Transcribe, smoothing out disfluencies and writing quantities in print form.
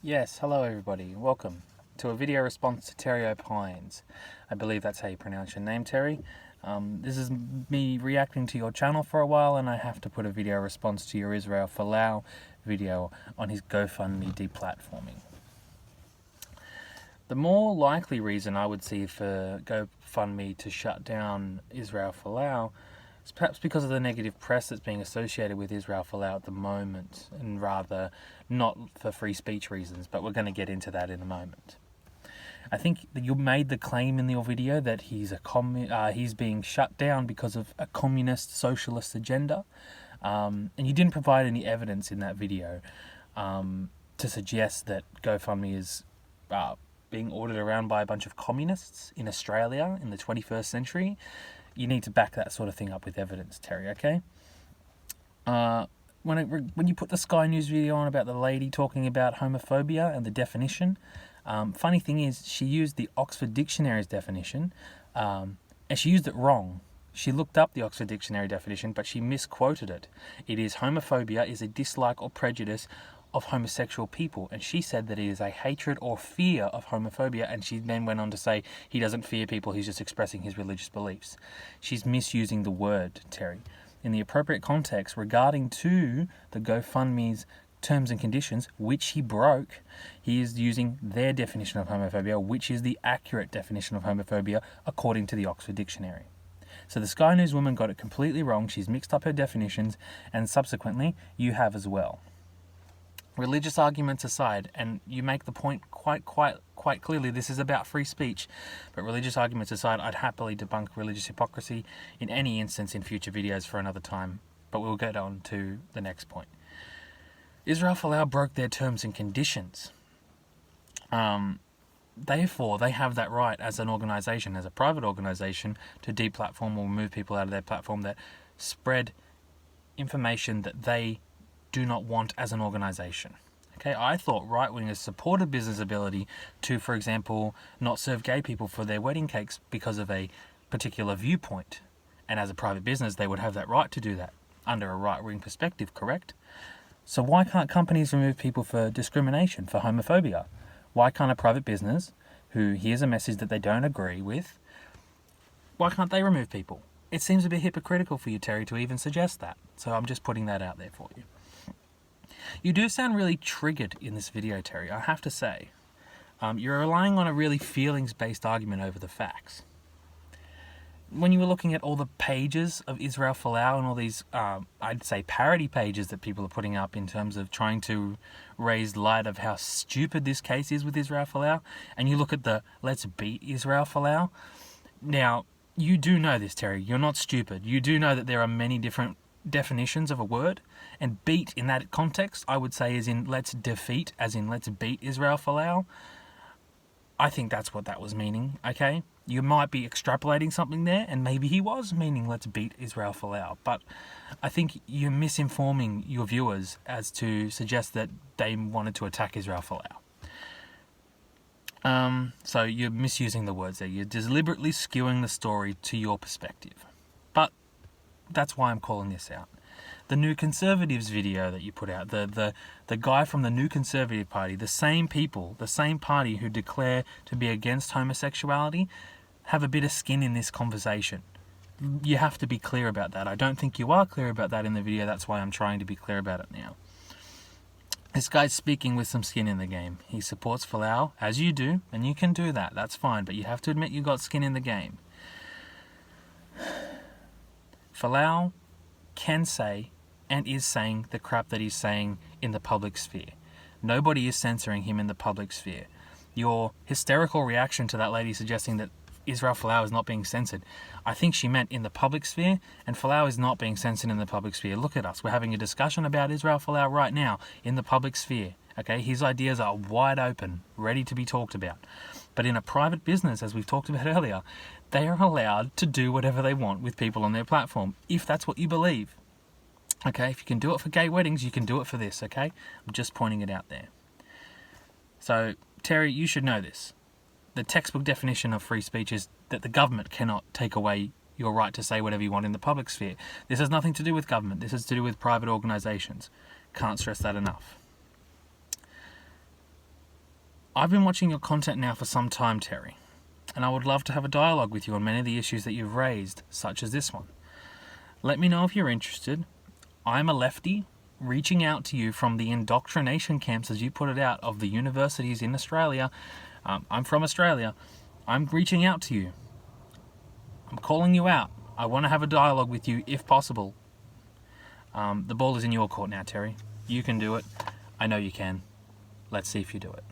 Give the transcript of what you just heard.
Yes, hello everybody. Welcome to a video response to Terry Opines. I believe that's how you pronounce your name, Terry. This is me reacting to your channel for a while, and I have to put a video response to your Israel Folau video on his GoFundMe deplatforming. The more likely reason I would see for GoFundMe to shut down Israel Folau is perhaps because of the negative press that's being associated with Israel Folau at the moment, and rather not for free speech reasons, but we're going to get into that in a moment. I think that you made the claim in your video that he's being shut down because of a communist socialist agenda, and you didn't provide any evidence in that video to suggest that GoFundMe is being ordered around by a bunch of communists in Australia in the 21st century. You need to back that sort of thing up with evidence, Terry, okay? When you put the Sky News video on about the lady talking about homophobia and the definition, funny thing is she used the Oxford Dictionary's definition, and she used it wrong. She looked up the Oxford Dictionary definition, but she misquoted it. It is homophobia is a dislike or prejudice of homosexual people, and she said that it is a hatred or fear of homophobia, and she then went on to say he doesn't fear people, he's just expressing his religious beliefs. She's misusing the word, Terry. In the appropriate context regarding to the GoFundMe's terms and conditions, which he broke, he is using their definition of homophobia, which is the accurate definition of homophobia according to the Oxford Dictionary. So the Sky News woman got it completely wrong. She's mixed up her definitions, and subsequently you have as well. Religious arguments aside, and you make the point quite clearly, this is about free speech, but religious arguments aside, I'd happily debunk religious hypocrisy in any instance in future videos for another time, but we'll get on to the next point. Israel Folau broke their terms and conditions. Therefore, they have that right as an organisation, as a private organisation, to deplatform or remove people out of their platform that spread information that they do not want as an organisation. Okay, I thought right-wingers supported business ability to, for example, not serve gay people for their wedding cakes because of a particular viewpoint. And as a private business, they would have that right to do that under a right-wing perspective, correct? So why can't companies remove people for discrimination, for homophobia? Why can't a private business who hears a message that they don't agree with, why can't they remove people? It seems a bit hypocritical for you, Terry, to even suggest that. So I'm just putting that out there for you. You do sound really triggered in this video, Terry, I have to say. You're relying on a really feelings-based argument over the facts. When you were looking at all the pages of Israel Folau and all these, I'd say, parody pages that people are putting up in terms of trying to raise light of how stupid this case is with Israel Folau, and you look at the Let's Beat Israel Folau. Now, you do know this, Terry. You're not stupid. You do know that there are many different definitions of a word, and beat in that context I would say is in let's defeat, as in let's beat Israel Folau. I think that's what that was meaning, okay? You might be extrapolating something there, and maybe he was meaning let's beat Israel Folau, but I think you're misinforming your viewers as to suggest that they wanted to attack Israel Folau. So you're misusing the words there. You're deliberately skewing the story to your perspective. But that's why I'm calling this out. The New Conservatives video that you put out, the guy from the New Conservative Party, the same people, the same party who declare to be against homosexuality, have a bit of skin in this conversation. You have to be clear about that. I don't think you are clear about that in the video. That's why I'm trying to be clear about it now. This guy's speaking with some skin in the game. He supports Folau, as you do, and you can do that. That's fine, but you have to admit you got skin in the game. Folau can say and is saying the crap that he's saying in the public sphere. Nobody is censoring him in the public sphere. Your hysterical reaction to that lady suggesting that Israel Folau is not being censored, I think she meant in the public sphere, and Folau is not being censored in the public sphere. Look at us. We're having a discussion about Israel Folau right now in the public sphere. Okay, his ideas are wide open, ready to be talked about. But in a private business, as we've talked about earlier, they are allowed to do whatever they want with people on their platform, if that's what you believe. Okay, if you can do it for gay weddings, you can do it for this, okay? I'm just pointing it out there. So, Terry, you should know this. The textbook definition of free speech is that the government cannot take away your right to say whatever you want in the public sphere. This has nothing to do with government. This has to do with private organisations. Can't stress that enough. I've been watching your content now for some time, Terry, and I would love to have a dialogue with you on many of the issues that you've raised, such as this one. Let me know if you're interested. I'm a lefty reaching out to you from the indoctrination camps, as you put it out, of the universities in Australia. I'm from Australia. I'm reaching out to you. I'm calling you out. I want to have a dialogue with you if possible. The ball is in your court now, Terry. You can do it. I know you can. Let's see if you do it.